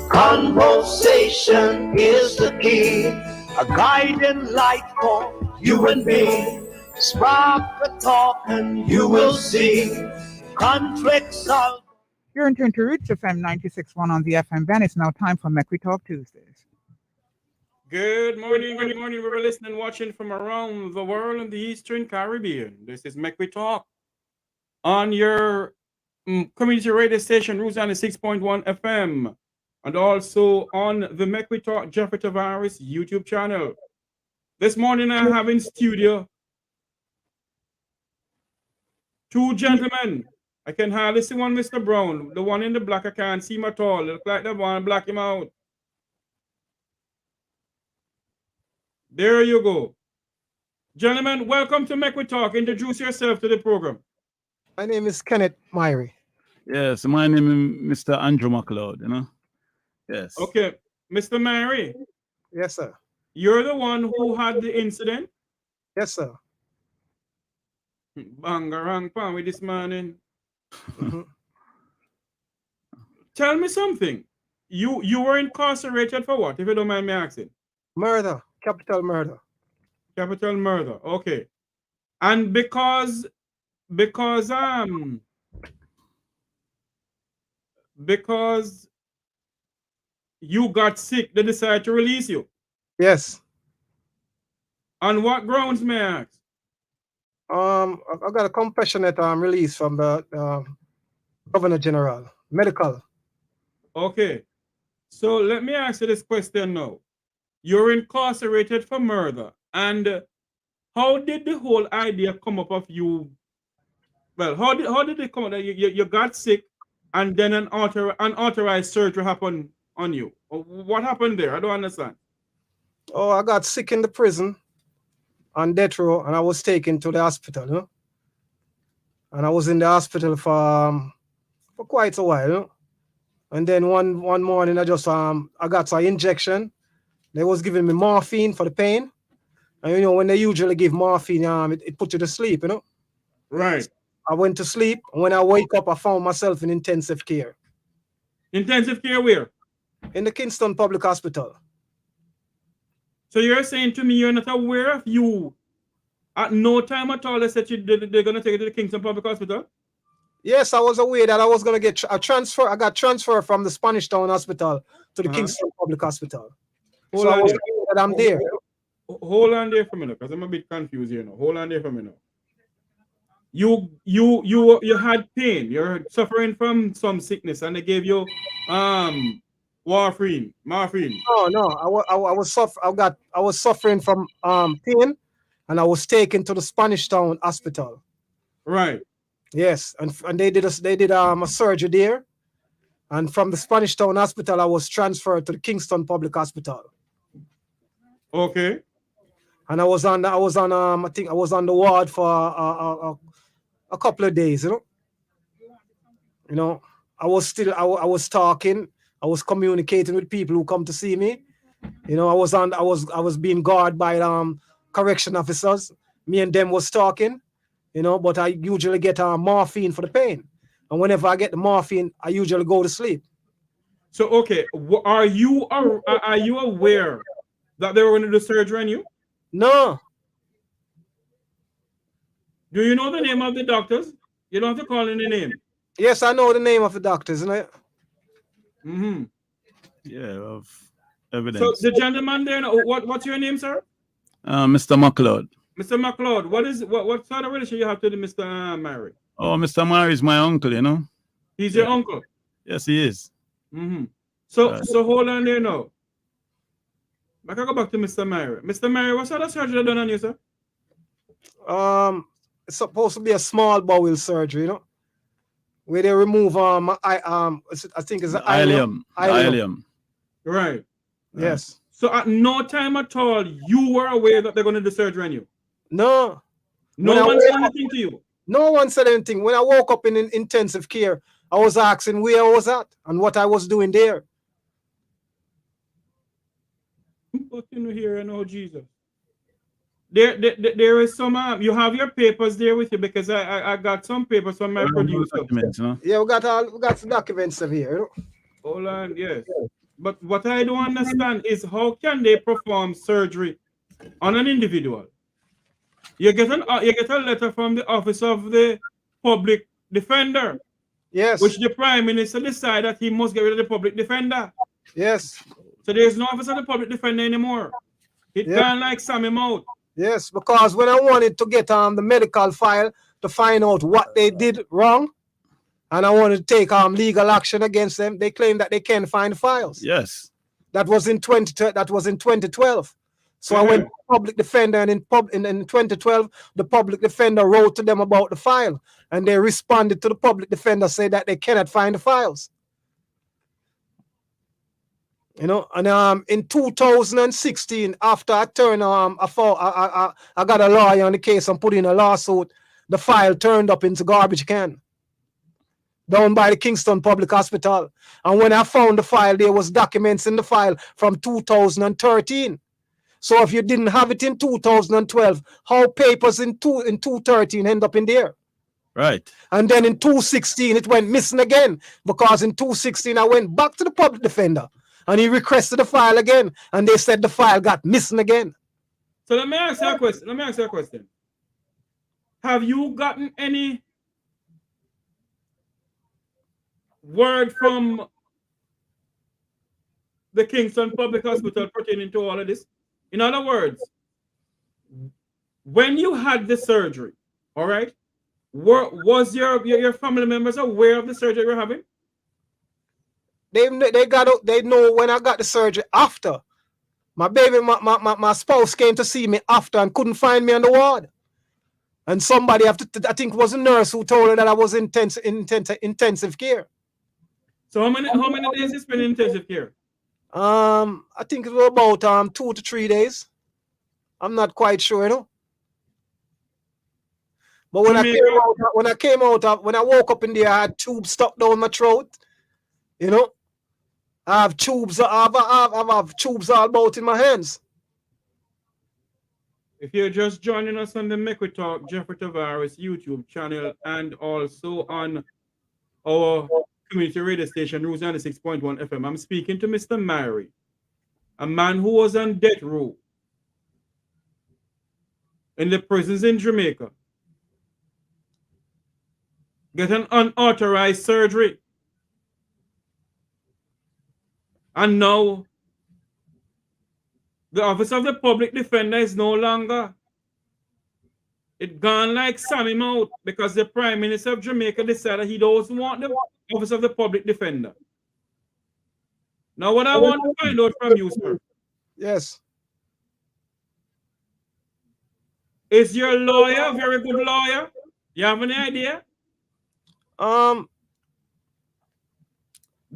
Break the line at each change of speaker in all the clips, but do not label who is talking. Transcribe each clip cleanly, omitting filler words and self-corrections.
Conversation is the key, a guiding light for you and me. Spark the talk and you will see conflicts solved.
You're in tune to Roots FM 96.1 on the FM band. It's now time for Make We Talk Tuesdays.
Good morning. We're listening and watching from around the world in the Eastern Caribbean. This is Make We Talk on your community radio station, Roots 96.1 FM, and also on the Make We Talk Jeffrey Tavares YouTube channel. This morning I have in studio two gentlemen. I can hardly see one, Mr. Brown. The one in the black, I can't see him at all. Look like that one, black him out. There you go. Gentlemen, welcome to Make We Talk. Introduce yourself to the program.
My name is Kenneth Myrie.
Yes, my name is Mr. Andrew McLeod, Yes.
Okay, Mr. Myrie.
Yes, sir.
You're the one who had the incident?
Yes, sir.
Bangarang pan with this morning. Tell me something. You were incarcerated for what, if you don't mind me asking?
Murder. Capital murder.
Capital murder. Okay. And because you got sick, they decided to release you.
Yes.
On what grounds, may I ask?
I got a compassionate release from the Governor General. Medical.
Okay. So let me ask you this question now. You're incarcerated for murder. And how did the whole idea come up of you? Well, how did it come up that you got sick and then an unauthorized surgery happened on you? What happened there? I don't understand.
Oh, I got sick in the prison on death row, and I was taken to the hospital, And I was in the hospital for quite a while, And then one morning I got an injection. They was giving me morphine for the pain. And when they usually give morphine, it puts you to sleep,
Right.
I went to sleep. And when I wake up, I found myself in intensive care.
Intensive care where?
In the Kingston Public Hospital.
So you're saying to me you're not aware of you at no time at all they said they're going to take you to the Kingston Public Hospital?
Yes, I was aware that I was going to get a transfer. I got transferred from the Spanish Town Hospital to the Kingston Public Hospital. I was aware that I'm there.
Hold on there for a minute, because I'm a bit confused here now. Hold on there for a minute. You had pain. You're suffering from some sickness, and they gave you morphine.
No. I was suffering from pain, and I was taken to the Spanish Town Hospital.
Right.
Yes, and they did a surgery there, and from the Spanish Town Hospital I was transferred to the Kingston Public Hospital.
Okay.
And I was on the ward for a couple of days. I was talking, I was communicating with people who come to see me. I was being guarded by correction officers. Me and them was talking. But I usually get morphine for the pain. And whenever I get the morphine, I usually go to sleep.
So, okay, are you aware that they were going to do surgery on you?
No.
Do you know the name of the doctors? You don't have to call in the name.
Yes, I know the name of the doctors, isn't it?
Mm-hmm.
Yeah, of evidence.
So the gentleman there, what's your name, sir?
Mr. McLeod.
Mr. McLeod, what sort of relation you have to the Mr. Myrie?
Oh, Mr. Myrie is my uncle,
He's your uncle?
Yes, he is.
Mm-hmm. So hold on there now. I can go back to Mr. Myrie. Mr. Myrie, what sort of surgery done on you, sir?
It's supposed to be a small bowel surgery, where they remove I think it's the
ileum.
Right.
Yes.
So at no time at all you were aware that they're going to do surgery on you?
No.
No one said anything to you?
No one said anything. When I woke up in intensive care, I was asking where I was at and what I was doing there.
But here, Jesus. There is some you have your papers there with you, because I got some papers from my producer.
Yeah, we got some documents here.
Hold on, yes. But what I don't understand is how can they perform surgery on an individual? You get a letter from the Office of the Public Defender,
Yes.
which the Prime Minister decided that he must get rid of the public defender.
Yes.
So there's no Office of the Public Defender anymore. It gone like Sammy Mouth.
Yes, because when I wanted to get the medical file to find out what they did wrong, and I wanted to take legal action against them, they claim that they can't find files.
Yes.
That was in 2012. So I went to the public defender, and in 2012, the public defender wrote to them about the file, and they responded to the public defender, say that they cannot find the files. You know, and in 2016, after I turned, I got a lawyer on the case and put in a lawsuit. The file turned up into garbage can down by the Kingston Public Hospital. And when I found the file, there was documents in the file from 2013. So if you didn't have it in 2012, how papers in 2013 end up in there?
Right.
And then in 2016, it went missing again, because in 2016, I went back to the public defender and he requested the file again, and they said the file got missing again.
So let me ask you a question. Have you gotten any word from the Kingston Public Hospital pertaining to all of this? In other words, when you had the surgery, all right, was your family members aware of the surgery you were having?
They know when I got the surgery after. My spouse came to see me after and couldn't find me on the ward. And somebody, I think it was a nurse who told her that I was in intensive care.
So how many days you spent in intensive care?
I think it was about 2 to 3 days. I'm not quite sure, you know. But when I woke up in there, I had tubes stuck down my throat. You know, I have tubes. I have tubes all about in my hands.
If you're just joining us on the Make We Talk Jeffrey Tavares YouTube channel and also on our community radio station, Rose 96.1 FM, I'm speaking to Mr. Mary, a man who was on death row in the prisons in Jamaica, get an unauthorized surgery. And now, the Office of the Public Defender is no longer. It gone like Sammy Mouth, because the Prime Minister of Jamaica decided he doesn't want the Office of the Public Defender. Now, what I want to find out from you, sir.
Yes.
Is your lawyer a very good lawyer? You have any idea?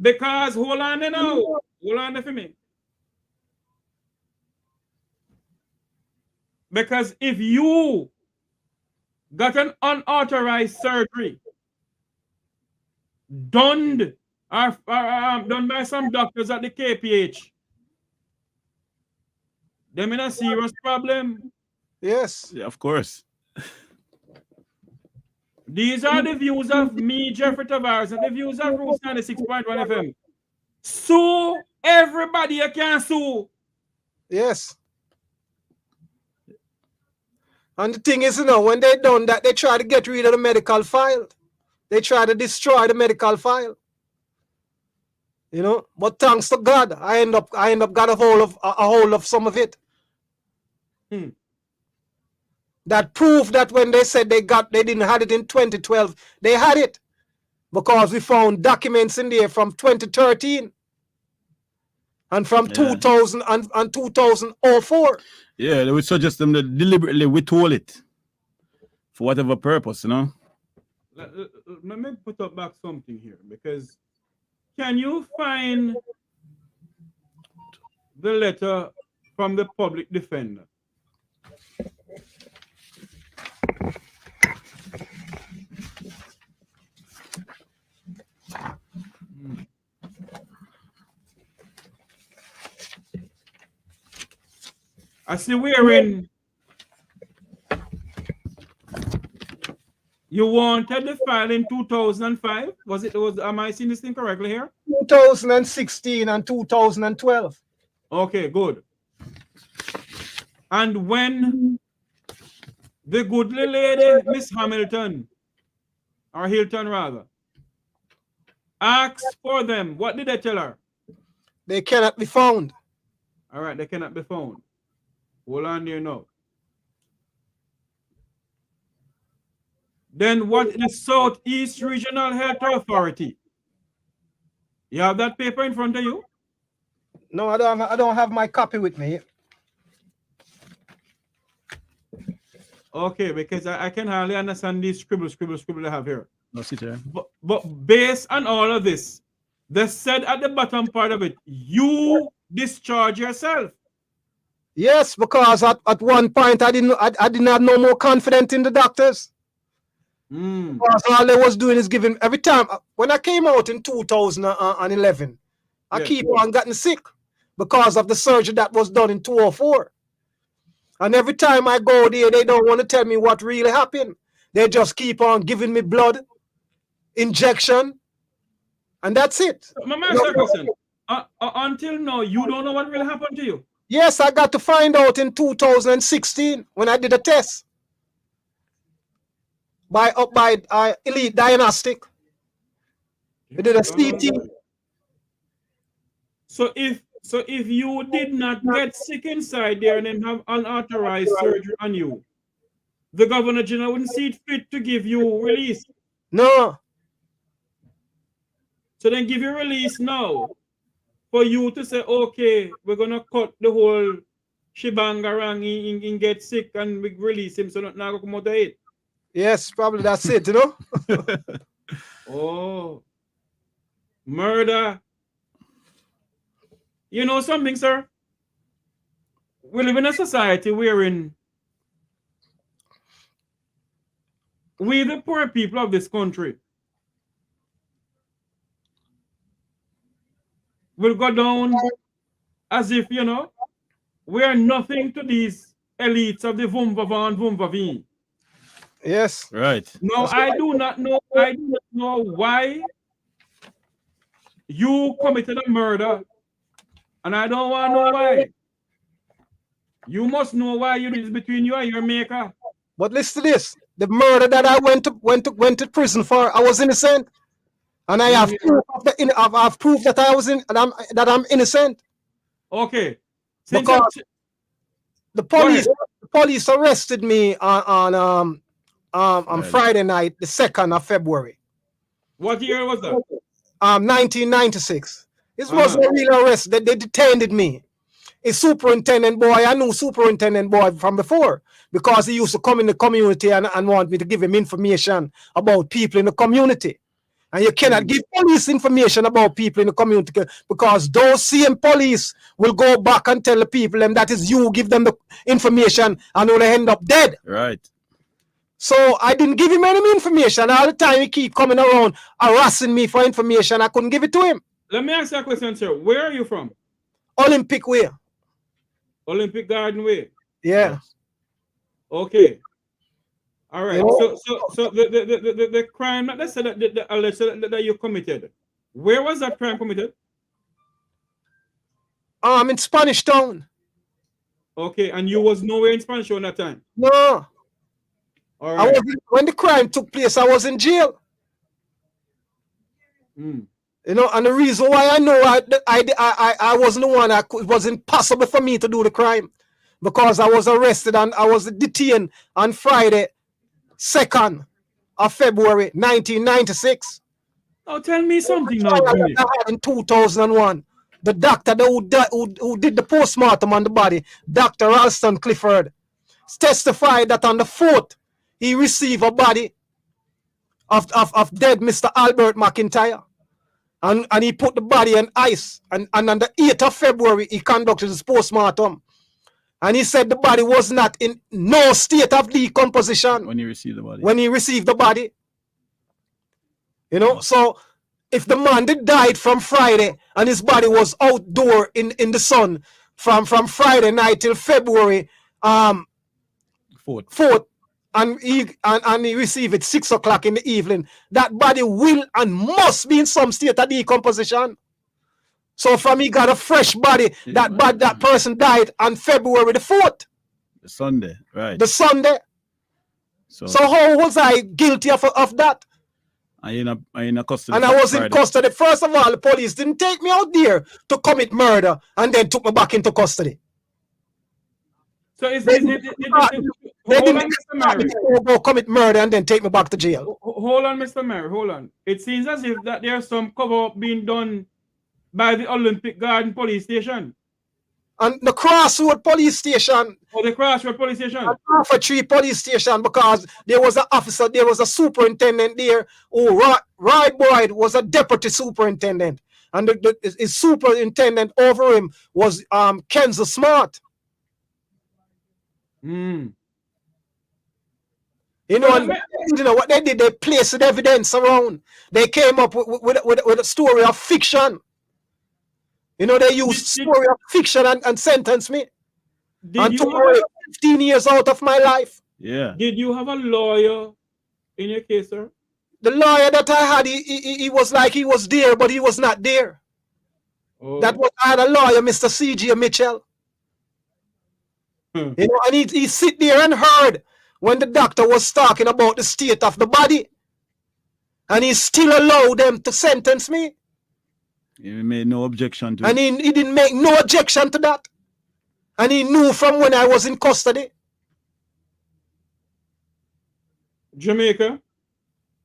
Because, hold on now. Hold on for me. Because if you got an unauthorized surgery done by some doctors at the KPH, them in a serious problem.
Yes.
Yeah, of course.
These are the views of me, Jeffrey Tavares, and the views of Rose 96.1 FM. Sue everybody you can sue.
Yes. And the thing is, you know, when they done that, they try to get rid of the medical file. They try to destroy the medical file. You know, but thanks to God, I end up got a hold of some of it. That proved that when they said they didn't have it in 2012, they had it, because we found documents in there from 2013 and from 2000 and 2004.
Yeah, they would suggest them to deliberately withhold it for whatever purpose, you know.
Let me put up back something here, because can you find the letter from the public defender? I see we're in You wanted the file in 2005? Am I seeing this thing correctly here?
2016 and 2012.
Okay, good. And when the goodly lady, Miss Hamilton, or Hilton rather, asked for them, what did they tell her?
They cannot be found.
All right, they cannot be found. Hold on there now. Then what the Southeast Regional Health Authority? You have that paper in front of you?
No, I don't have my copy with me.
Okay, because I can hardly understand these scribble I have here.
No, sit there.
But based on all of this, they said at the bottom part of it, you discharge yourself.
Yes, because at one point I didn't have no more confidence in the doctors. Because all they was doing is giving every time when I came out in 2011, I keep on getting sick because of the surgery that was done in 2004. And every time I go there, they don't want to tell me what really happened. They just keep on giving me blood, injection, and that's it.
My question, until now, you don't know what really happened to you?
Yes, I got to find out in 2016 when I did a test by Elite Diagnostic. We did a CT.
So if you did not get sick inside there and then have unauthorized surgery on you, the Governor General wouldn't see it fit to give you release.
No.
So then give you release now for you to say, okay, we're gonna cut the whole shebang around and get sick and we release him so not now come out of it.
Yes, probably that's it, you know.
Oh, murder. You know something, sir? We live in a society wherein we, the poor people of this country, will go down as if, you know, we are nothing to these elites of the Vumvavan Vumvaveen.
Yes.
Right.
Now, I do not know why you committed a murder, and I don't want to know why. You must know why you did this between you and your maker.
But listen to this: the murder that I went to prison for, I was innocent, and I have proof that I was that I'm innocent.
Okay.
Because the police arrested me on Friday night, the 2nd of February.
What year was that?
1996. This wasn't a real arrest. They detained me. A superintendent boy, I knew superintendent boy from before because he used to come in the community and want me to give him information about people in the community. And you cannot give police information about people in the community because those same police will go back and tell the people and that is you give them the information and will end up dead.
Right.
So I didn't give him any information. All the time he keep coming around harassing me for information. I couldn't give it to him.
Let me ask you a question, sir. Where are you from?
Olympic Way.
Olympic Garden Way.
Yeah.
Okay. All right. So the crime that they said that you committed, where was that crime committed?
In Spanish Town.
Okay, and you was nowhere in Spanish Town that time?
No.
All right.
When the crime took place, I was in jail. You know, and the reason why I know I wasn't the one, it was impossible for me to do the crime because I was arrested and I was detained on Friday, 2nd of February, 1996.
Oh, tell me something now.
In 2001, the doctor who did the postmortem on the body, Dr. Ralston Clifford, testified that on the 4th, he received a body of dead Mr. Albert McIntyre. And he put the body in ice. And on the 8th of February, he conducted his postmortem. And he said the body was not in no state of decomposition.
When he received the body.
When he received the body. You know, so if the man did died from Friday and his body was outdoor in the sun from Friday night till February 4th, and he receive it 6 o'clock in the evening, that body will and must be in some state of decomposition. So from he got a fresh body, that person died on February the 4th.
The Sunday, right.
The Sunday. So how was I guilty of that?
I in a custody.
And I was in custody. First of all, the police didn't take me out there to commit murder and then took me back into custody.
So they
didn't go commit murder and then take me back to jail.
Hold on, Mr. Mayor, hold on. It seems as if that there's some cover-up being done by the Olympic Garden police station.
And the Crossroad police station.
Oh, the Crossroad police station.
For 3 police station, because there was an officer, there was a superintendent there. Oh, Roy Boyd was a deputy superintendent. And his superintendent over him was Kenzo Smart.
Mm.
You know what they did? They placed evidence around. They came up with a story of fiction. You know, they used story of fiction and sentenced me. And took away 15 years out of my life.
Yeah.
Did you have a lawyer in your case, sir?
The lawyer that I had, he was like he was there, but he was not there. Oh. I had a lawyer, Mr. C.G. Mitchell. You know, and he sit there and heard when the doctor was talking about the state of the body. And he still allowed them to sentence me.
He made no objection to
it. And he didn't make no objection to that. And he knew from when I was in custody.
Jamaica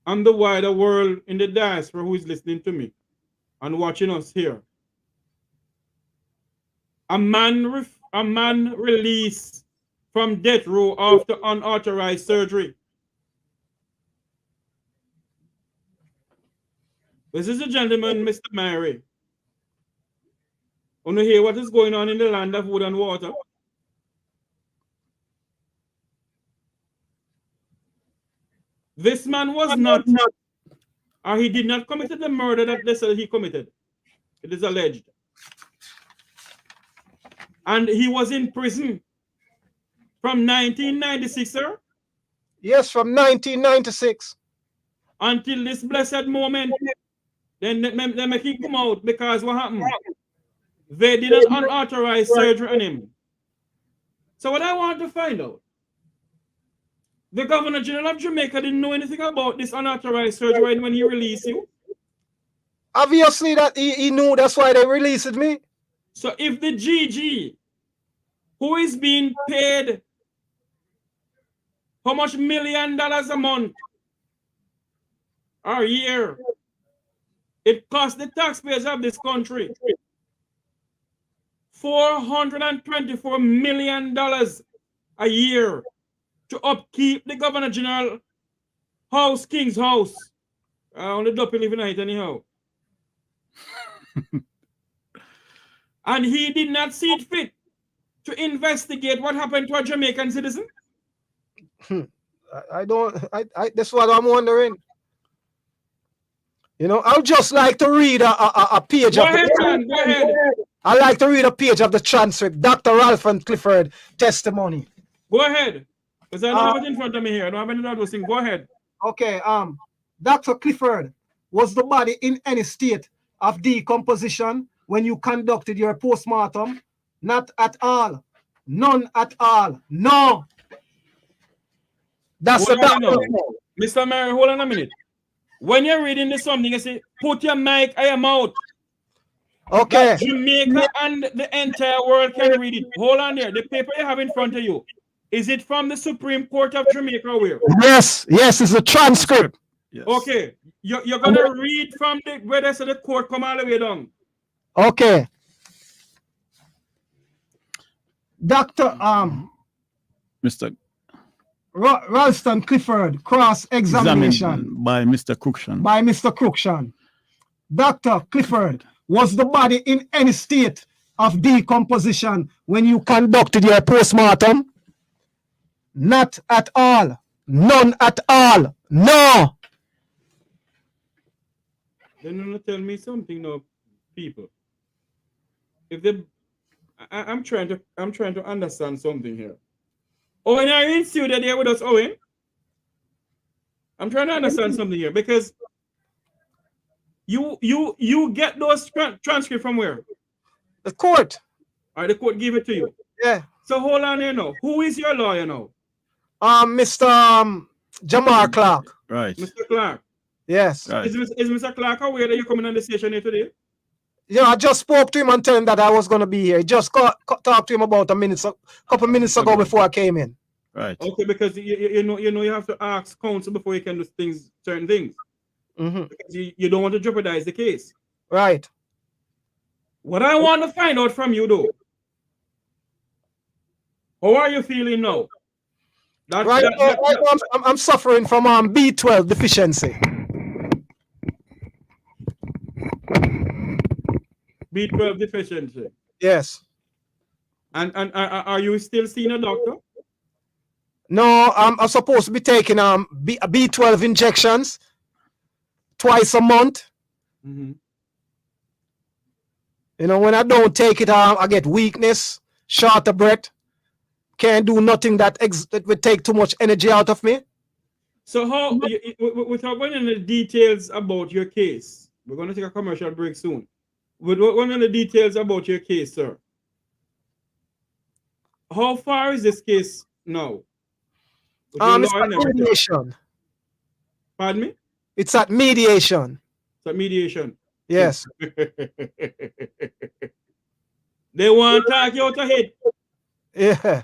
and the wider world in the diaspora who is listening to me and watching us here. A man released from death row after unauthorized surgery. This is a gentleman, Mr. Mary. Want to hear what is going on in the land of wood and water? This man was not, or he did not commit the murder that they said he committed. It is alleged. And he was in prison from 1996, sir?
Yes, from 1996.
Until this blessed moment. Then they make him come out because what happened? They did an unauthorized surgery on him. So what I want to find out, the Governor General of Jamaica didn't know anything about this unauthorized surgery when he released you?
Obviously that he knew, that's why they released me.
So if the GG, who is being paid how much $1 million a month or a year, it costs the taxpayers of this country $424 million a year to upkeep the Governor General House, King's House. On the double living night anyhow. And he did not see it fit to investigate what happened to a Jamaican citizen?
That's what I'm wondering. You know, I'd just like to read a page
Go ahead, man. Go ahead.
I like to read a page of the transcript, Dr. Ralph and Clifford testimony.
Go ahead. Because I don't have it in front of me here. I don't have any of those things. Go ahead.
Okay. Dr. Clifford, was the body in any state of decomposition when you conducted your postmortem? Not at all. None at all. No. That's the doctor.
Mr. Mary, hold on a minute. When you're reading this something, you say, put your mic in your mouth.
Okay.
Jamaica and the entire world can read it. Hold on there. The paper you have in front of you, is it from the Supreme Court of Jamaica or where?
Yes, it's a transcript.
Yes. Okay. You're going to read from where they say the court come all the way down.
Okay. Dr.
Mr.
Ralston Clifford, cross-examination
by Mr.
Cruikshank. Dr. Clifford, was the body in any state of decomposition when you conducted your postmortem? Not at all. None at all. No.
Then you tell me something now, people. If they, I'm trying to understand something here. Owen, are you in studio there with us, Owen? I'm trying to understand something here because you get those transcripts from where?
The court.
Or the court give it to you.
Yeah.
So hold on here now. Who is your lawyer now?
Mr. Jamar Clark.
Right.
Mr. Clark.
Yes.
Right.
Is Mr. Clark aware that you're coming on the station here today?
Yeah, I just spoke to him and told him that I was going to be here. Just talked to him about a couple minutes ago before I came in.
Right.
Okay, because you know you have to ask counsel before you can do certain things. Because you don't want to jeopardize the case.
Right.
What I want to find out from you though, how are you feeling now?
I'm suffering from B12 deficiency.
B12 deficiency.
Yes.
And are you still seeing a doctor?
No, I'm supposed to be taking B12 injections twice a month.
Mm-hmm.
You know, when I don't take it, I get weakness, short of breath, can't do nothing that would take too much energy out of me.
So how, without going into the details about your case, we're going to take a commercial break soon. With one of the details about your case, sir. How far is this case now?
It's at mediation.
Pardon me?
It's at mediation.
It's at mediation.
Yes.
They want to talk you out of it.
Yeah.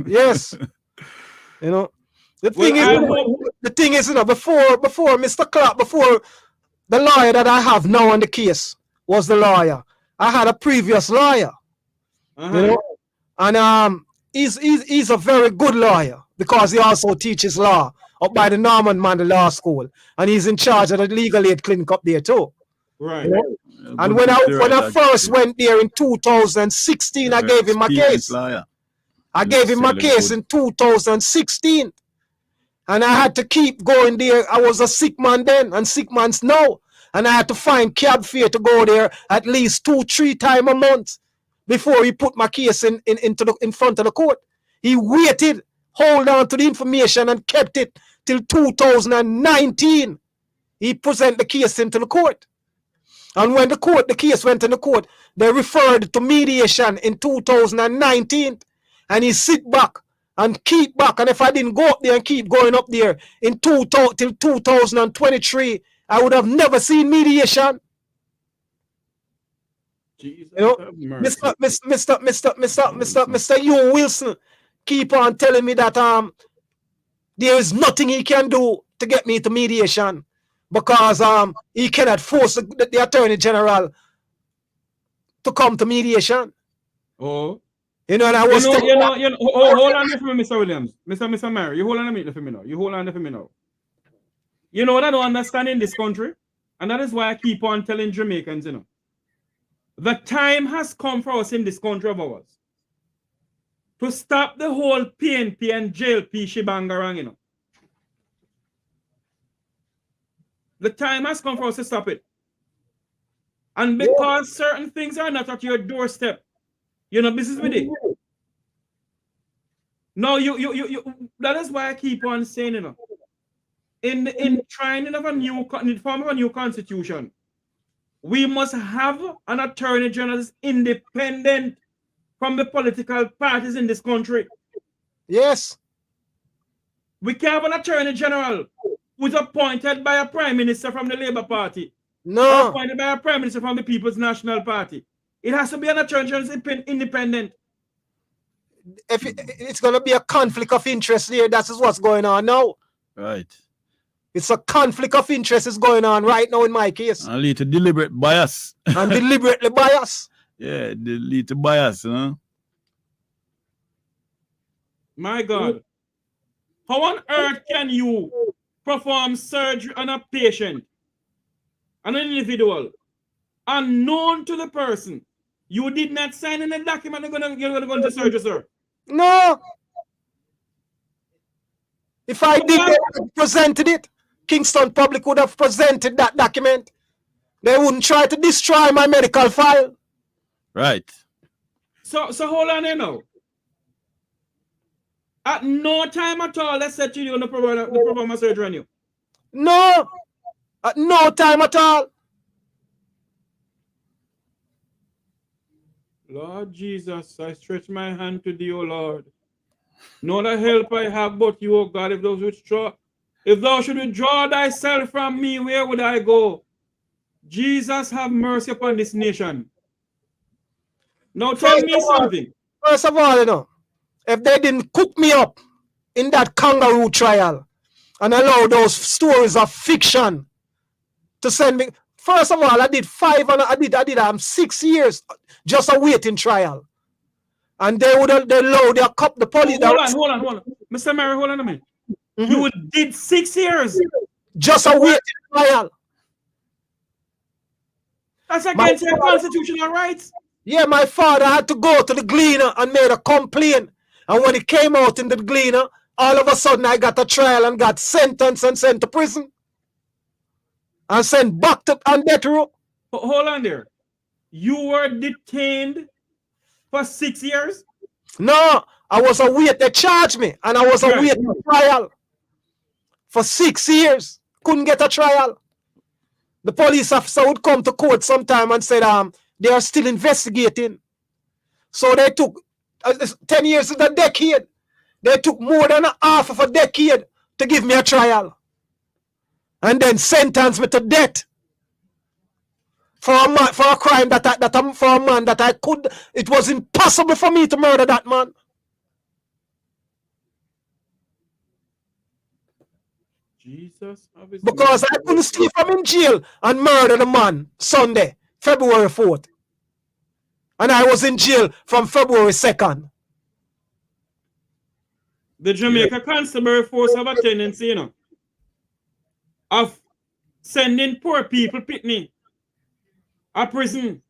Yes. You know, the thing is, you know, before Mr. Clark, before the lawyer that I have now on the case was the lawyer, I had a previous lawyer. You know, and he's a very good lawyer because he also teaches law up by the Norman Mandel Law School, and he's in charge of the legal aid clinic up there too.
Right.
You know? And when I first went there in 2016, I gave him my case. I gave him my case in 2016. And I had to keep going there. I was a sick man then, and sick man's now. And I had to find cab fare to go there at least 2-3 times a month before he put my case in front of the court. He waited, hold on to the information, and kept it till 2019. He presented the case into the court. And when the case went in the court, they referred to mediation in 2019. And he sit back and keep back. And if I didn't go up there and keep going up there till 2023, I would have never seen mediation.
Jesus,
you know, Mr. Hugh Wilson keep on telling me that there is nothing he can do to get me to mediation because he cannot force the Attorney General to come to mediation.
Oh.
You know, and I was
hold on there for me, Mr. Williams. Mr. Mary, you hold on a minute for me now. You hold on there for me now. You know what I don't understand in this country? And that is why I keep on telling Jamaicans, you know. The time has come for us in this country of ours to stop the whole PNP and JLP shibangarang, you know. The time has come for us to stop it. And because certain things are not at your doorstep, you know, business with it. No, that is why I keep on saying, you know, in trying of a new form of a new constitution, we must have an attorney general that's independent from the political parties in this country.
Yes.
We can't have an attorney general who's appointed by a prime minister from the Labour Party.
No.
Or appointed by a prime minister from the People's National Party. It has to be an attorney general that's independent.
If it's going to be a conflict of interest there, that's what's going on now.
Right.
It's a conflict of interest is going on right now in my case.
And lead to deliberate bias.
And deliberately bias.
Yeah, they lead to bias, you know.
My God. How on earth can you perform surgery on a patient, an individual, unknown to the person? You did not sign in a document you're gonna go into surgery, sir.
No. If I did, they would have presented it. Kingston Public would have presented that document. They wouldn't try to destroy my medical file.
Right.
So hold on here now. At no time at all, let's set you on the program surgery on you.
No, at no time at all.
Lord Jesus, I stretch my hand to thee, O Lord. No other help I have but you, O God. If thou should withdraw thyself from me, where would I go? Jesus, have mercy upon this nation. Now tell me something.
First of all, you know, if they didn't cook me up in that kangaroo trial and allow those stories of fiction to send me. First of all, I did 6 years just a waiting trial. And they would allow the police.
Hold on. Mr. Mary, hold on a minute. You did 6 years.
Just a waiting trial.
That's against your constitutional rights.
Yeah, my father had to go to the Gleaner and made a complaint. And when he came out in the Gleaner, all of a sudden I got a trial and got sentenced and sent to prison. And sent back to on death row.
Hold on there. You were detained for 6 years?
No, I was awaiting. They charged me and I was awaiting a trial for 6 years. Couldn't get a trial. The police officer would come to court sometime and said they are still investigating. So they took 10 years is a decade. They took more than half of a decade to give me a trial. And then sentenced me to death for a crime for a man that I could. It was impossible for me to murder that man.
Jesus,
because I couldn't stay from in jail and murder the man Sunday, February 4th. And I was in jail from February 2nd.
The Jamaica Constabulary Force have a tendency, you know, of sending poor people pitney a prison.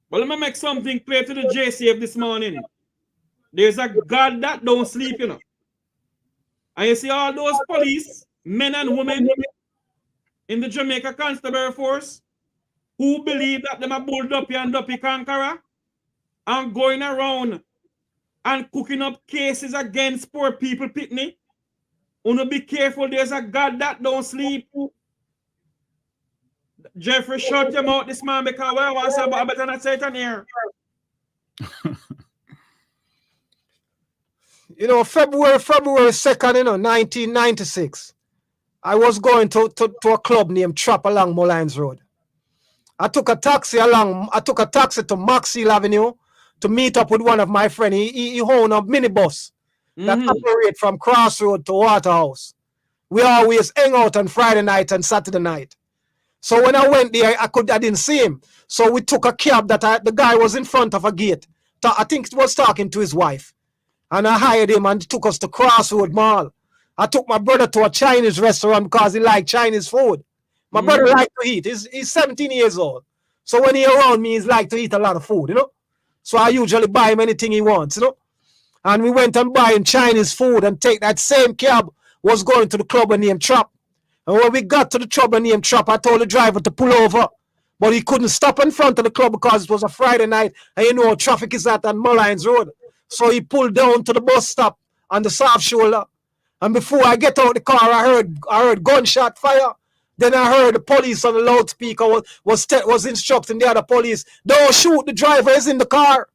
But let me make something clear to the JCF this morning. There's a God that don't sleep, you know. And you see all those police, men and women in the Jamaica Constabulary Force who believe that them a bull duppy and duppy conqueror and going around and cooking up cases against poor people pitney. Wanna be careful, there's a God that don't sleep. Jeffrey, shut your mouth this man because I want to say about better not say it on here.
You know, February 2nd, 1996, I was going to a club named Trap along Mullines Road. I took a taxi to Maxfield Avenue to meet up with one of my friends. He owned a minibus that operates from Crossroad to Waterhouse. We always hang out on Friday night and Saturday night. So when I went there, I didn't see him. So we took a cab the guy was in front of a gate. I think he was talking to his wife. And I hired him and took us to Crossroad Mall. I took my brother to a Chinese restaurant because he liked Chinese food. My brother liked to eat. He's 17 years old. So when he's around me, he's like to eat a lot of food, So I usually buy him anything he wants, And we went and buying Chinese food and take that same cab was going to the club named Trap. And when we got to the club named Trap, I told the driver to pull over. But he couldn't stop in front of the club because it was a Friday night. And traffic is at on Mullines Road. So he pulled down to the bus stop on the soft shoulder. And before I get out the car, I heard gunshot fire. Then I heard the police on the loudspeaker was instructing the other police, don't shoot, the driver is in the car.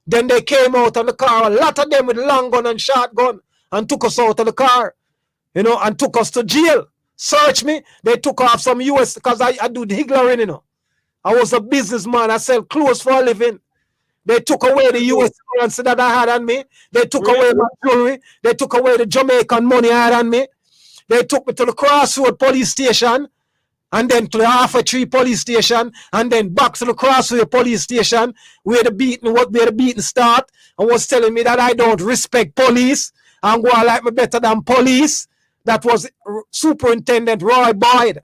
Then they came out of the car, a lot of them with long gun and shotgun, and took us out of the car, and took us to jail. Search me. They took off some US, because I do the higgling, I was a businessman. I sell clothes for a living. They took away the US currency that I had on me. They took away my jewelry. They took away the Jamaican money I had on me. They took me to the Crossroad police station, and then to the Half Tree police station, and then back to the Crossroad police station, where the beating start, and was telling me that I don't respect police, and go like me better than police. That was Superintendent Roy Boyd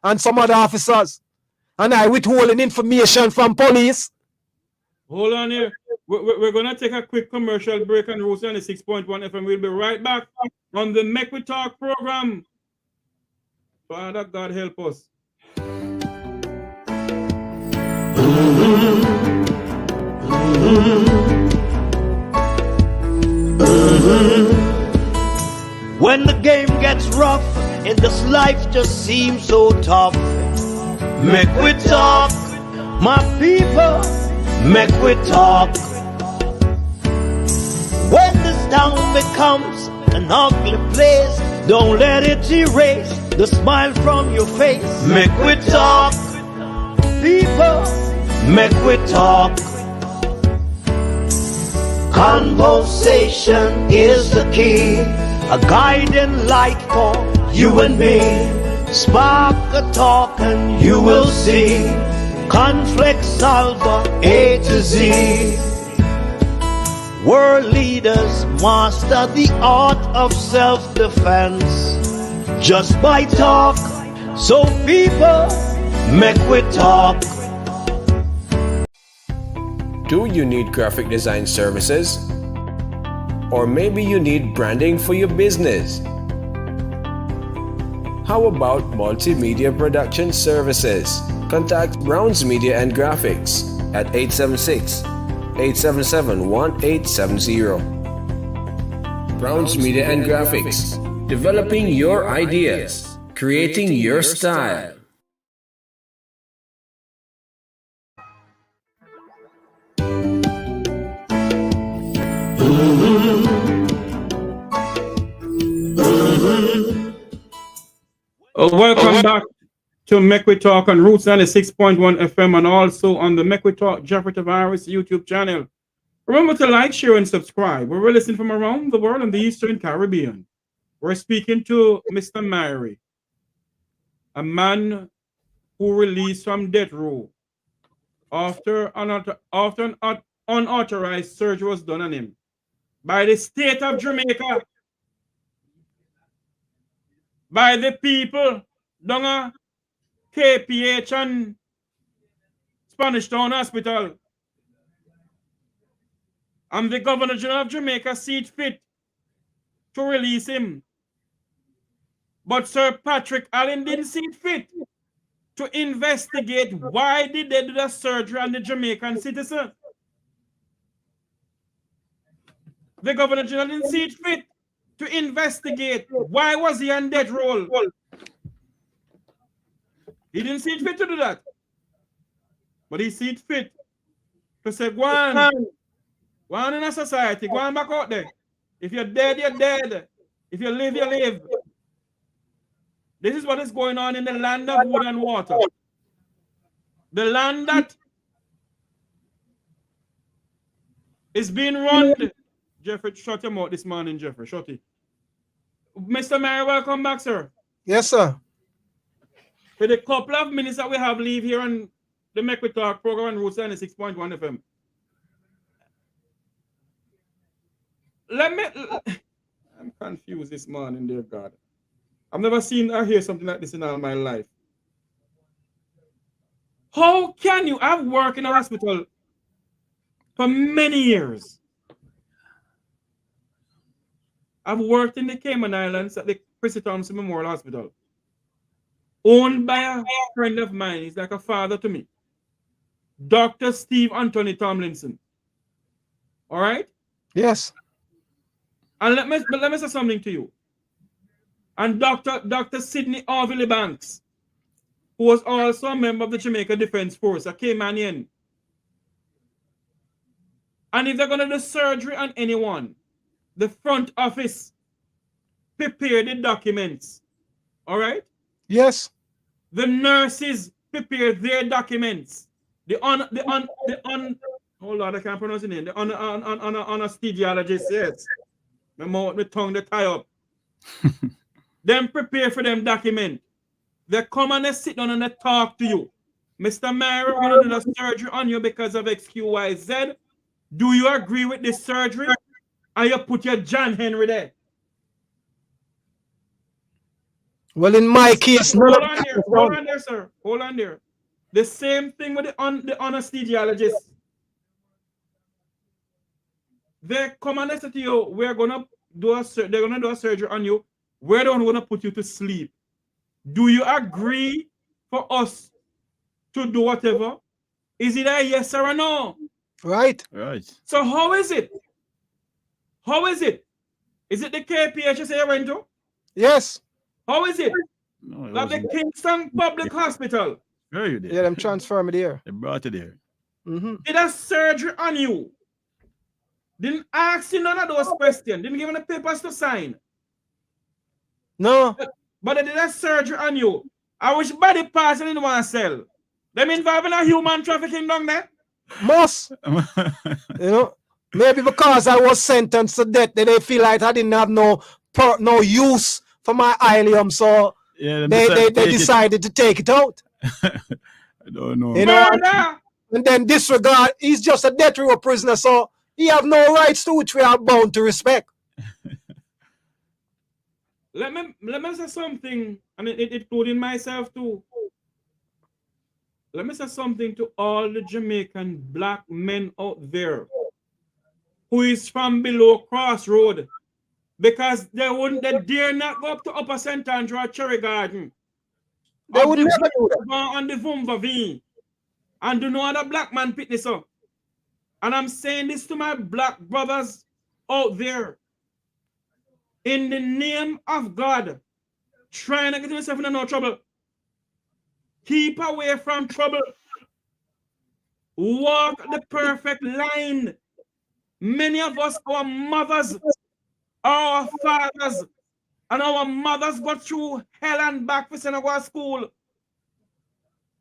and some other officers. And I withholding information from police.
Hold on here. We're going to take a quick commercial break on Roots 96.1 FM. We'll be right back on the Make We Talk program. Father God help us.
When the game gets rough and this life just seems so tough. Make we talk, my people, make we talk. When this town becomes an ugly place, don't let it erase the smile from your face. Make we talk, people, make we talk. Conversation is the key, a guiding light for you and me. Spark a talk and you will see. Conflict solver A to Z. World leaders master the art of self-defense just by talk. So people, make we talk.
Do you need graphic design services? Or maybe you need branding for your business? How about multimedia production services? Contact Browns Media and Graphics at 876-877-1870. Browns Media and Graphics, developing your ideas, creating your style.
Welcome back to Make We Talk on Roots 96.1 FM and also on the Make We Talk Jeffrey Tavares YouTube channel. Remember to like, share, and subscribe. We're listening from around the world in the Eastern Caribbean. We're speaking to Mr. Myrie, a man who released from death row after an unauthorized surgery was done on him by the state of Jamaica, by the people down at KPH and Spanish Town Hospital. And the Governor General of Jamaica see it fit to release him. But Sir Patrick Allen didn't see it fit to investigate why did they do the surgery on the Jamaican citizen. The Governor General didn't see it fit to investigate why was he on death row. He didn't see it fit to do that. But he see it fit to say, go on in a society, go on back out there. If you're dead, you're dead. If you live, you live. This is what is going on in the land of wood and water. The land that is being run. Jeffrey, shut your mouth this morning, Jeffrey. Shut it. Mr. Myrie, welcome back, sir.
Yes, sir.
For the couple of minutes that we have leave here on the Make We Talk program on Roots 96.1 FM. I'm confused this morning, dear God. I've never seen or hear something like this in all my life. How can you? I've worked in a hospital for many years. I've worked in the Cayman Islands at the Chrissy Thompson Memorial Hospital, owned by a friend of mine. He's like a father to me, Dr. Steve Anthony Tomlinson. All right?
Yes.
And let me say something to you. And Dr. Sidney Orville Banks, who was also a member of the Jamaica Defense Force, a Caymanian. And if they're going to do surgery on anyone, the front office prepare the documents. All right?
Yes.
The nurses prepare their documents. Hold on, I can't pronounce the name. The anesthesiologist, yes. My mouth, my tongue, they tie up. Them prepare for them document. They come and they sit down and they talk to you. Mr. Myrie, we're going to do the surgery on you because of XQYZ. Do you agree with this surgery? And you put your John Henry there.
Well, in my case,
hold on there, sir. Hold on there. The same thing with the anesthesiologist. They come and they say to you, they're gonna do a surgery on you. We're going to put you to sleep. Do you agree for us to do whatever? Is it a yes or a no?
Right.
So how is it? How is it? Is it the KPH you went to?
Yes.
How is it?
No, it
That the
wasn't.
Kingston Public Hospital
Where you there?
Yeah, them transfer me there.
They brought it there.
did a surgery on you. Didn't ask you none of those questions. Didn't give you the papers to sign.
No.
But they did a surgery on you. I wish body parts they didn't want to sell. Them involved in a human trafficking down there?
Must. You know, maybe because I was sentenced to death, they feel like I didn't have no use for my ileum, so
Yeah,
they decided to take it out.
I don't know.
You know, and then disregard. He's just a death row prisoner, so he have no rights to which we are bound to respect.
Let me say something, and including myself too. Let me say something to all the Jamaican black men out there who is from below Crossroad, because they dare not go up to Upper St. Andrew or Cherry Garden.
They would never do that.
On the Vumvavine and do no other black man pick this up. And I'm saying this to my black brothers out there. In the name of God, try not to get yourself in no trouble. Keep away from trouble. Walk the perfect line. Many of us, our mothers, our fathers, and our mothers got through hell and back for sending us to school.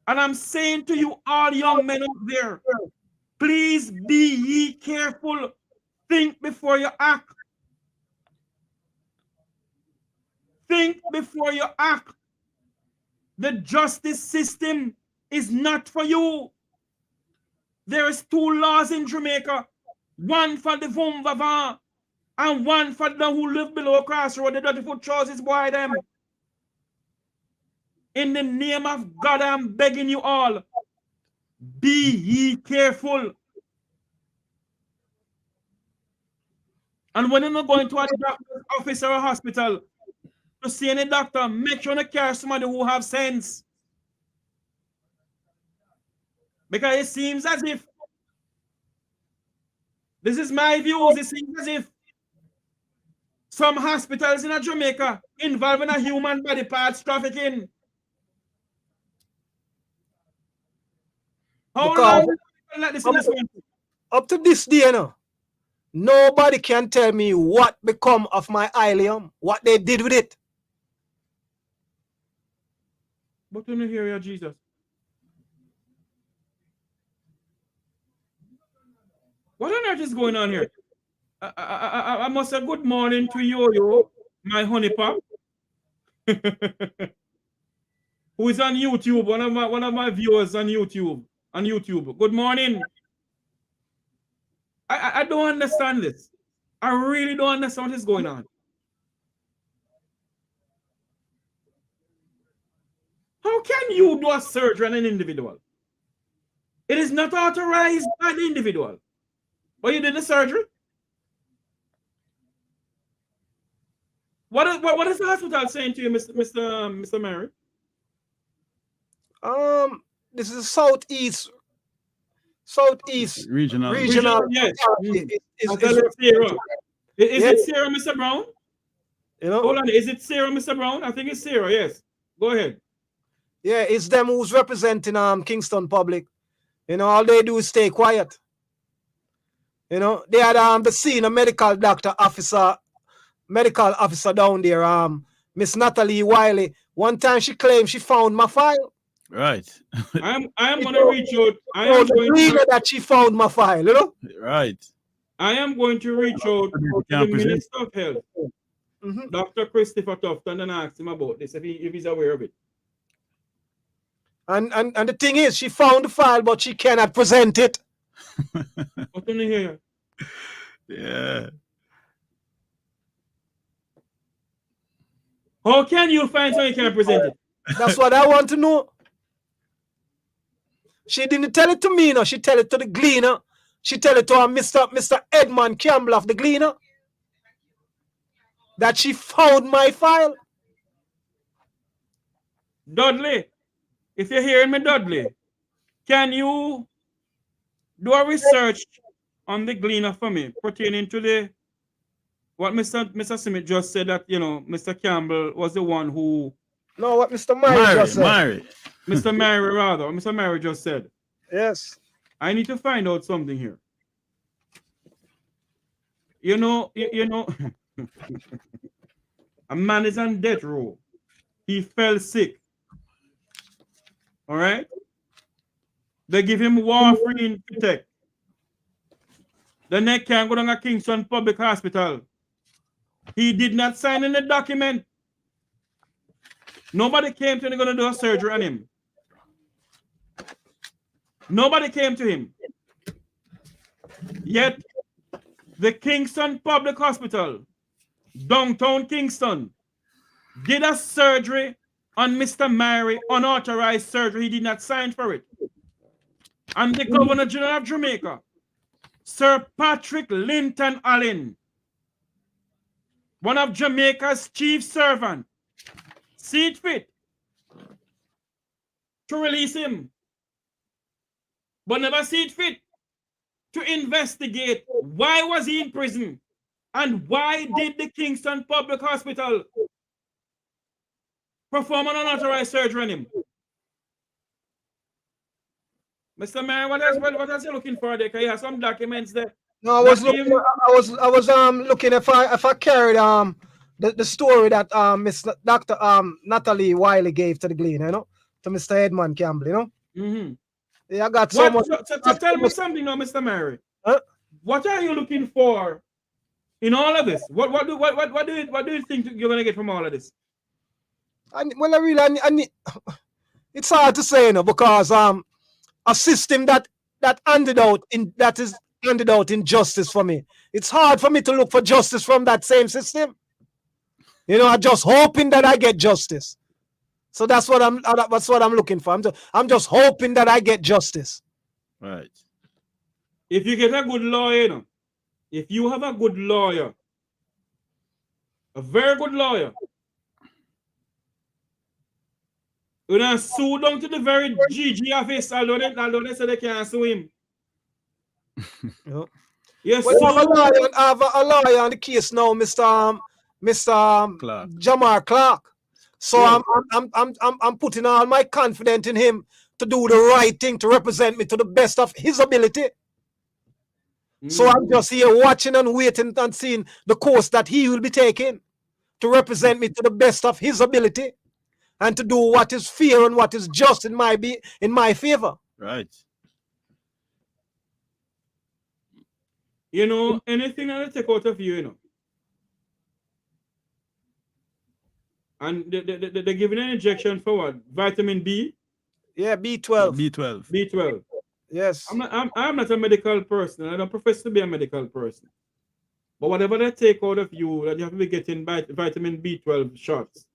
And I'm saying to you, all young men out there, please be ye careful. Think before you act. Think before you act. The justice system is not for you. There is 2 laws in Jamaica. One for the Vumvavant and one for them who live below Crossroad. The dirty foot choices boy them. In the name of God, I'm begging you all, be ye careful. And when you're not going to a doctor's office or a hospital to see any doctor, make sure you carry somebody who have sense. Because it seems as if, this is my views, it seems as if some hospitals in Jamaica involving a human body parts trafficking. How long like this in this country?
Up to this day, you know, nobody can tell me what become of my ileum, what they did with it.
But you don't hear your Jesus. What on earth is going on here? I must say good morning to you, my honey pop, who is on YouTube. One of my viewers on YouTube. Good morning. I don't understand this. I really don't understand what is going on. How can you do a surgery on an individual? It is not authorized by the individual. But you did the surgery? What is the hospital saying to you, Mr. Mary?
This is Southeast
regional.
Yes. Is it Sarah, Mr. Brown?
You know?
Hold on. Is it Sarah, Mr. Brown? I think it's Sarah. Yes. Go ahead.
Yeah, it's them who's representing Kingston Public. You know, all they do is stay quiet. You know, they had the senior medical officer down there, Miss Natalie Wiley. One time she claimed she found my file.
Right.
I am going to reach out. I am going to
that she found my file, you know?
Right.
I am going to reach out to the Minister of Health, Dr. Christopher Tufton, and ask him about this if he's aware of it.
And the thing is, she found the file, but she cannot present it.
What do you hear?
Yeah.
How can you find something you can't present it?
That's what I want to know. She didn't tell it to me, no. She tell it to the Gleaner. She tell it to Mr. Edmund Campbell of the Gleaner that she found my file.
Dudley, if you're hearing me, Dudley, can you do a research on the Gleaner for me pertaining to what Mr. Smith just said that, you know, Mr. Campbell was the one who...
No, what Mr. Mary just said.
Mr. Mary, rather. Mr. Mary just said.
Yes.
I need to find out something here. You know, a man is on death row. He fell sick. All right? They give him warfarin to take. The neck can't go down to Kingston Public Hospital. He did not sign in the document. Nobody came to him going to do a surgery on him. Nobody came to him. Yet, the Kingston Public Hospital, downtown Kingston, did a surgery on Mr. Mary, unauthorized surgery. He did not sign for it. And the Governor General of Jamaica, Sir Patrick Linton Allen, one of Jamaica's chief servants, see it fit to release him, but never see it fit to investigate why was he in prison and why did the Kingston Public Hospital perform an unauthorized surgery on him. Mr. Mayor, what else you looking for there? Can you have some documents there?
No, I was looking. I was looking if I carried the story that Miss Dr. Natalie Wiley gave to the Glean, you know, to Mr. Edmund Campbell, you know.
Mm-hmm.
Yeah, I got so much.
So tell me something now, Mr. Mary.
Huh?
What are you looking for in all of this? What do you think you're gonna get from all of this?
I need, it's hard to say, you know, because a system that is handed out injustice for me. It's hard for me to look for justice from that same system. You know, I'm just hoping that I get justice. So that's what I'm looking for. I'm just hoping that I get justice.
Right.
If you get a good lawyer, you know, if you have a good lawyer, a very good lawyer, you're gonna sue down to the very GG office, although they say they can't sue him.
Yep.
Yes,
well, I have a lawyer on the case now, Mr.
Clark.
Jamar Clark. So yeah. I'm putting all my confidence in him to do the right thing, to represent me to the best of his ability. So I'm just here watching and waiting and seeing the course that he will be taking to represent me to the best of his ability and to do what is fair and what is just in my favor.
Right.
You know, anything that I take out of you, you know. And they're giving an injection for what? Vitamin B?
Yeah, B12.
B12.
Yes.
I'm not a medical person. I don't profess to be a medical person. But whatever they take out of you, that you have to be getting vitamin B12 shots,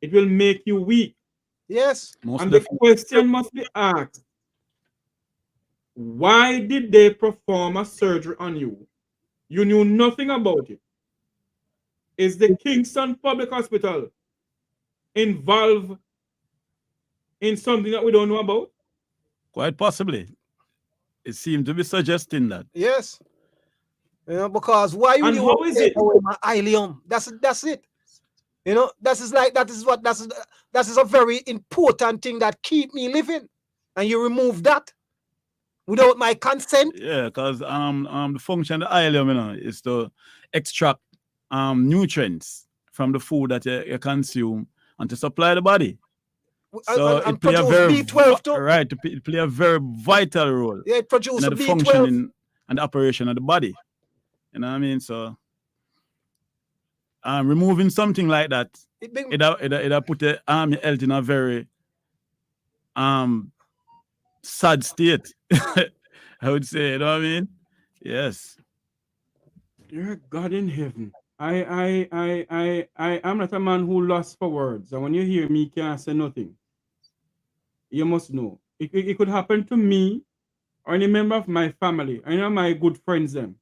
it will make you weak.
Yes.
And the question must be asked, why did they perform a surgery on you? You knew nothing about it. Is the Kingston Public Hospital involved in something that we don't know about?
Quite possibly. It seemed to be suggesting that.
Yes. You know, because why would you
how is it?
My ileum? That's it. You know, that is a very important thing that keep me living. And you remove that without my consent.
Yeah, because the function of the ileum, you know, is to extract nutrients from the food that you consume and to supply the body. So
and
it play a very
B12 too.
Right, it play a very vital role.
Yeah, it produces
in the
B12
functioning and the operation of the body. You know what I mean? So removing something like that, it put the army health in a very sad state. I would say, you know what I mean? Yes.
Dear God in heaven. I'm not a man who lost for words. And when you hear me, can't say nothing. You must know. It could happen to me or any member of my family. I know my good friends them.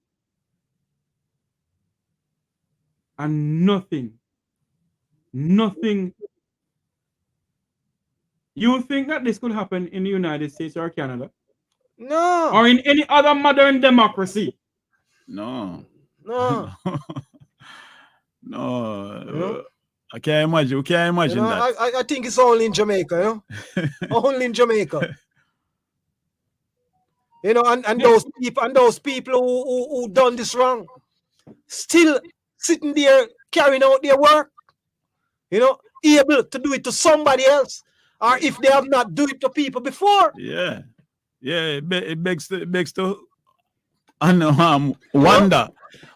And nothing. You think that this could happen in the United States or Canada?
No.
Or in any other modern democracy?
No. No,
You know?
I can't imagine. We can't imagine
You know,
that.
I think it's only in Jamaica, you know? Only in Jamaica. You know, and those people who done this wrong still sitting there carrying out their work, you know, able to do it to somebody else, or if they have not do it to people before.
Yeah. Yeah, it begs to wonder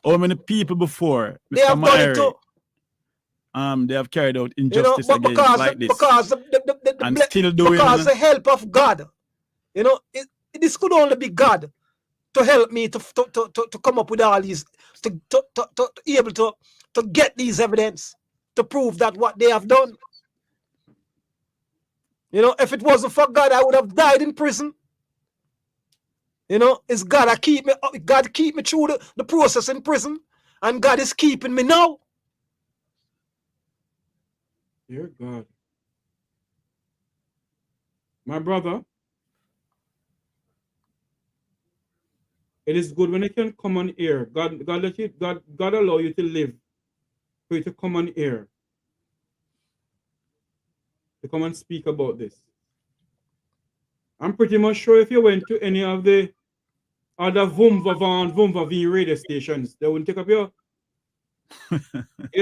how many people before
They
Mr.
have done it
Myrie,
too.
they have carried out
You know,
injustice
but
against like this and still doing
because the help of God, you know, this could only be God to help me to come up with all these, to able to get these evidence to prove that what they have done. You know, if it wasn't for God, I would have died in prison. You know, it's God that keep me. God keep me through the process in prison, and God is keeping me now.
Dear God. My brother, it is good when you can come on air. God allow you to live for you to come on air, to come and speak about this. I'm pretty much sure if you went to any of the other Vumva radio stations, they wouldn't take up your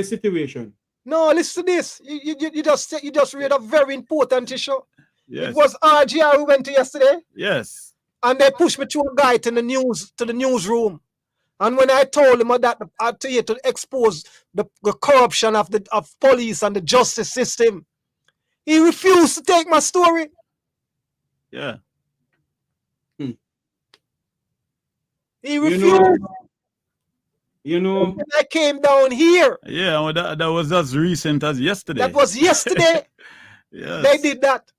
situation.
No, listen to this. You just read a very important issue.
Yes.
It was RGR who went to yesterday.
Yes.
And they pushed me to a guy to the newsroom. And when I told him that I had to expose the corruption of police and the justice system, he refused to take my story.
Yeah.
He refused.
You know.
When I came down here.
Yeah, well, that was as recent as yesterday.
That was yesterday.
Yes.
They did that.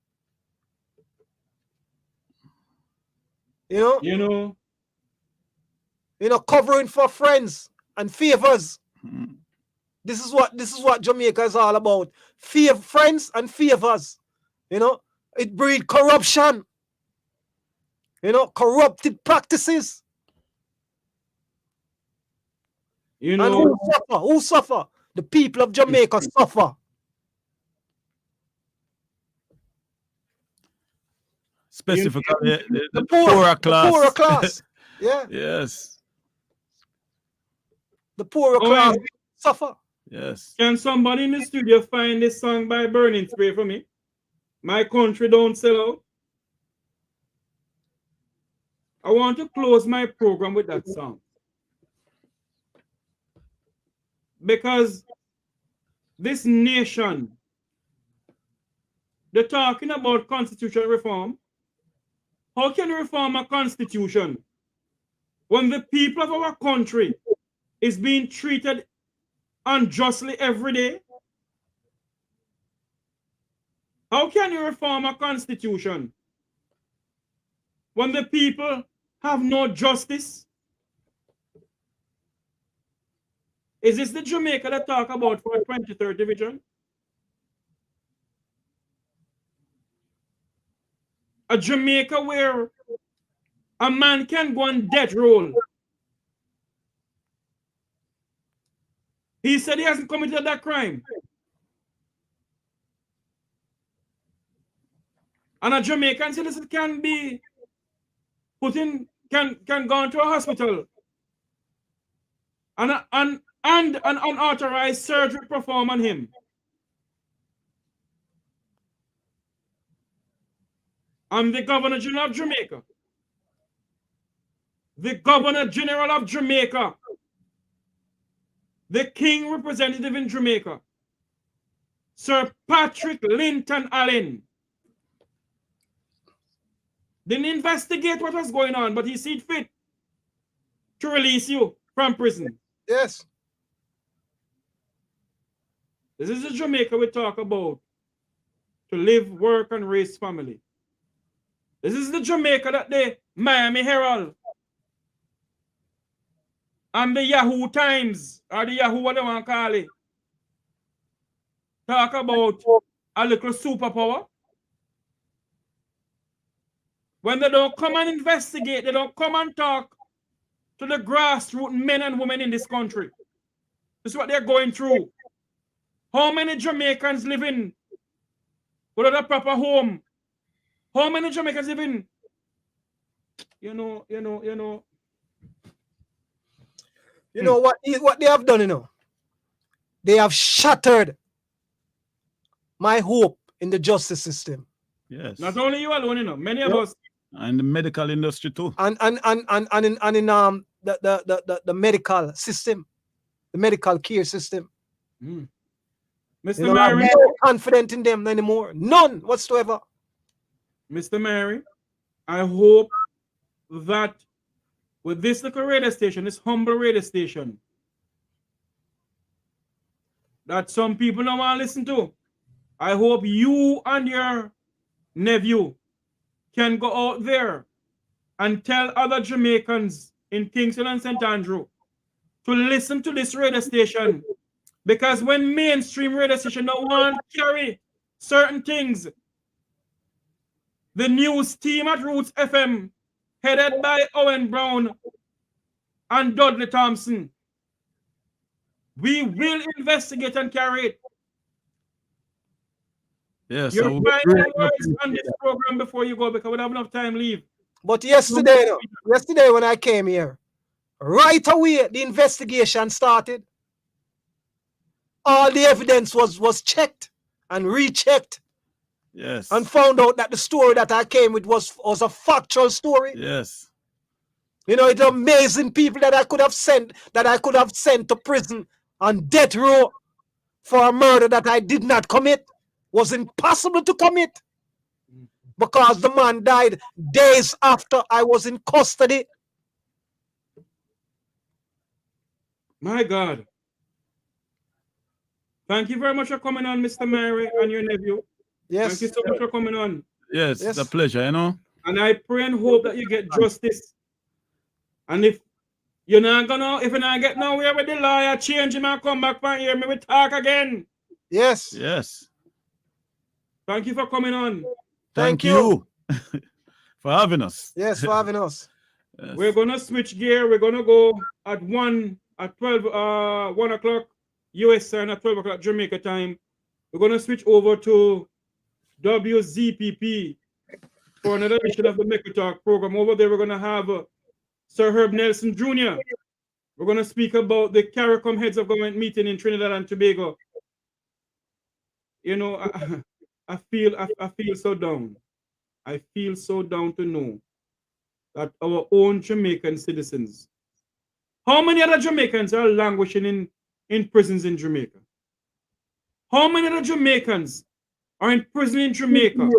You know, covering for friends and favors. This is what Jamaica is all about. Friends and favors. You know, it breeds corruption. You know, corrupted practices.
You know,
and who suffer? The people of Jamaica suffer.
Specifically, the poorer class.
The poorer class. Yeah.
Yes.
The poorer class suffer.
Yes.
Can somebody in the studio find this song by Burning Spray for me? My country don't sell out. I want to close my program with that song. Because this nation, they're talking about constitutional reform. How can you reform a constitution when the people of our country is being treated unjustly every day? How can you reform a constitution when the people have no justice? Is this the Jamaica that talk about for a 2030 vision? A Jamaica where a man can go on death row. He said he hasn't committed that crime. And a Jamaican citizen can be put in, can go into a hospital and an unauthorized surgery performed on him. I'm the Governor General of Jamaica. The Governor General of Jamaica. The King Representative in Jamaica. Sir Patrick Linton Allen. Didn't investigate what was going on, but he sees fit to release you from prison.
Yes.
This is the Jamaica we talk about. To live, work, and raise family. This is the Jamaica that the Miami Herald and the Yahoo Times, or the Yahoo, what they want to call it, talk about a little superpower. When they don't come and investigate, they don't come and talk to the grassroots men and women in this country. This is what they're going through. How many Jamaicans living without a proper home? How many Jamaicans living? You know.
You know what they have done, you know? They have shattered my hope in the justice system.
Yes.
Not only you alone, you know, many of us.
And the medical industry too.
And in the medical system, the medical care system.
Mr.
You know, I'm
Mary.
not confident in them anymore. None whatsoever.
Mr. Mary, I hope that with this little radio station, this humble radio station, that some people don't want to listen to, I hope you and your nephew can go out there and tell other Jamaicans in Kingston and St. Andrew to listen to this radio station. Because when mainstream radio station don't want to carry certain things, the news team at Roots FM, headed by Owen Brown and Dudley Thompson, we will investigate and carry it.
Yes.
Your final words on this program before you go, because we don't have enough time leave.
But yesterday when I came here, right away the investigation started. All the evidence was checked and rechecked.
Yes.
And found out that the story that I came with was a factual story.
Yes.
You know, it's amazing people that I could have sent to prison on death row for a murder that I did not commit. Was impossible to commit because the man died days after I was in custody.
My God. Thank you very much for coming on, Mr. Mary and your nephew.
Yes.
Thank you so much for coming on.
Yes, it's a pleasure, you know.
And I pray and hope that you get justice. And if you're not get nowhere with the lawyer, change him and come back from here, maybe talk again.
Yes.
Yes.
Thank you for coming on.
Thank you for having us.
Yes, for having us.
Yes.
We're gonna switch gear. We're gonna go at 1 o'clock US time, at 12 o'clock Jamaica time. We're gonna switch over to WZPP for another edition of the Make We Talk program. Over there, we're gonna have Sir Herb Nelson Jr. We're gonna speak about the CARICOM Heads of Government meeting in Trinidad and Tobago. You know, I feel so down. I feel so down to know that our own Jamaican citizens, how many other Jamaicans are languishing in prisons in Jamaica? How many other Jamaicans are in prison in Jamaica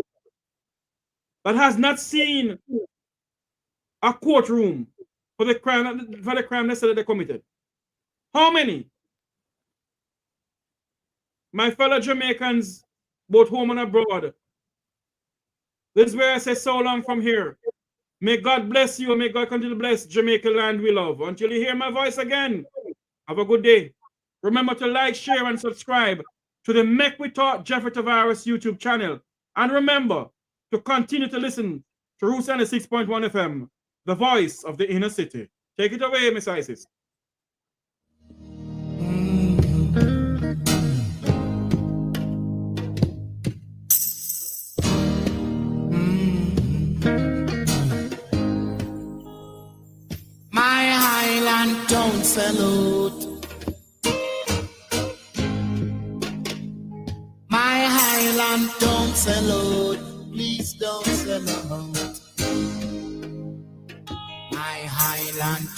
that has not seen a courtroom for the crime they said that they committed? How many? My fellow Jamaicans, both home and abroad, this is where I say so long from here. May God bless you. May God continue to bless Jamaica land we love. Until you hear my voice again, have a good day. Remember to like, share, and subscribe to the Make We Talk Jeffrey Tavares YouTube channel. And remember to continue to listen to Roots 96.1 FM, the voice of the inner city. Take it away, Miss Isis.
My Highland Town salute. My Highland Town salute. Please don't sell out. My Highland Town.